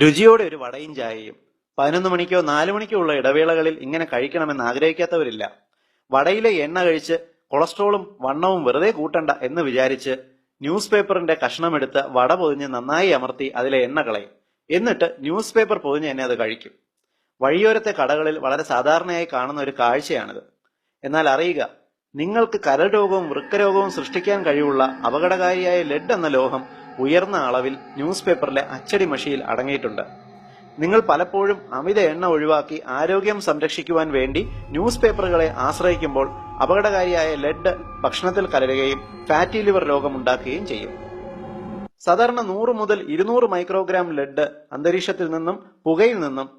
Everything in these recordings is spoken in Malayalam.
രുചിയോടെ ഒരു വടയും ചായയും 11 മണിക്കോ 4 മണിക്കോ ഉള്ള ഇടവേളകളിൽ ഇങ്ങനെ കഴിക്കണമെന്ന് ആഗ്രഹിക്കാത്തവരില്ല. വടയിലെ എണ്ണ കഴിച്ച് കൊളസ്ട്രോളും വണ്ണവും വെറുതെ കൂട്ടണ്ട എന്ന് വിചാരിച്ച് ന്യൂസ് പേപ്പറിന്റെ കഷ്ണമെടുത്ത് വട പൊതിഞ്ഞ് നന്നായി അമർത്തി അതിലെ എണ്ണ കളയും. എന്നിട്ട് ന്യൂസ് പേപ്പർ പൊതിഞ്ഞ് തന്നെ അത് കഴിക്കും. വഴിയോരത്തെ കടകളിൽ വളരെ സാധാരണയായി കാണുന്ന ഒരു കാഴ്ചയാണിത്. എന്നാൽ അറിയുക, നിങ്ങൾക്ക് കരൾ രോഗവും വൃക്കരോഗവും സൃഷ്ടിക്കാൻ കഴിവുള്ള അപകടകാരിയായ ലെഡ് എന്ന ലോഹം ഉയർന്ന അളവിൽ ന്യൂസ് പേപ്പറിലെ അച്ചടി മഷിയിൽ അടങ്ങിയിട്ടുണ്ട്. നിങ്ങൾ പലപ്പോഴും അമിത എണ്ണ ഒഴിവാക്കി ആരോഗ്യം സംരക്ഷിക്കുവാൻ വേണ്ടി ന്യൂസ് പേപ്പറുകളെ ആശ്രയിക്കുമ്പോൾ അപകടകാരിയായ ലെഡ് ഭക്ഷണത്തിൽ കലരുകയും ഫാറ്റി ലിവർ രോഗമുണ്ടാക്കുകയും ചെയ്യും. സാധാരണ 100 മുതൽ 200 മൈക്രോഗ്രാം ലെഡ് അന്തരീക്ഷത്തിൽ നിന്നും, പുകയിൽ നിന്നും,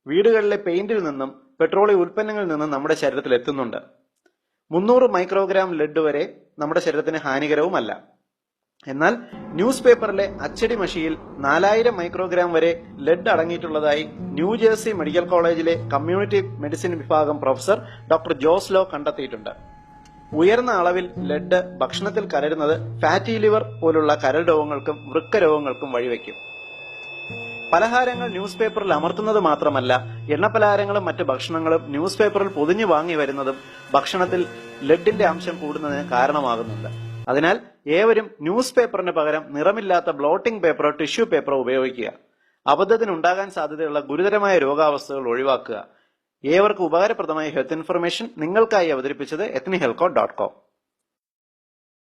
വീടുകളിലെ പെയിന്റിൽ നിന്നും, പെട്രോളിയം ഉൽപ്പന്നങ്ങളിൽ നിന്നും നമ്മുടെ ശരീരത്തിൽ എത്തുന്നുണ്ട്. 300 മൈക്രോഗ്രാം ലെഡ് വരെ നമ്മുടെ ശരീരത്തിന് ഹാനികരവുമല്ല. എന്നാൽ ന്യൂസ് പേപ്പറിലെ അച്ചടി മഷിയിൽ 4000 മൈക്രോഗ്രാം വരെ ലെഡ് അടങ്ങിയിട്ടുള്ളതായി ന്യൂജേഴ്സി മെഡിക്കൽ കോളേജിലെ കമ്മ്യൂണിറ്റി മെഡിസിൻ വിഭാഗം പ്രൊഫസർ ഡോക്ടർ ജോസ് ലോ കണ്ടെത്തിയിട്ടുണ്ട്. ഉയർന്ന അളവിൽ ലെഡ് ഭക്ഷണത്തിൽ കലരുന്നത് ഫാറ്റി ലിവർ പോലുള്ള കരൾ രോഗങ്ങൾക്കും വൃക്ക രോഗങ്ങൾക്കും വഴിവെക്കും. പലഹാരങ്ങൾ ന്യൂസ് പേപ്പറിൽ അമർത്തുന്നത് മാത്രമല്ല, എണ്ണപ്പലഹാരങ്ങളും മറ്റ് ഭക്ഷണങ്ങളും ന്യൂസ് പേപ്പറിൽ പൊതിഞ്ഞു വാങ്ങി വരുന്നതും ഭക്ഷണത്തിൽ ലെഡിന്റെ അംശം കൂടുന്നതിന് കാരണമാകുന്നുണ്ട്. അതിനാൽ ഏവരും ന്യൂസ് പേപ്പറിന് പകരം നിറമില്ലാത്ത ബ്ലോട്ടിംഗ് പേപ്പറോ ടിഷ്യൂ പേപ്പറോ ഉപയോഗിക്കുക. അബദ്ധത്തിനുണ്ടാകാൻ സാധ്യതയുള്ള ഗുരുതരമായ രോഗാവസ്ഥകൾ ഒഴിവാക്കുക. ഏവർക്കും ഉപകാരപ്രദമായ ഹെൽത്ത് ഇൻഫർമേഷൻ നിങ്ങൾക്കായി അവതരിപ്പിച്ചത് ethnihealthcode.com.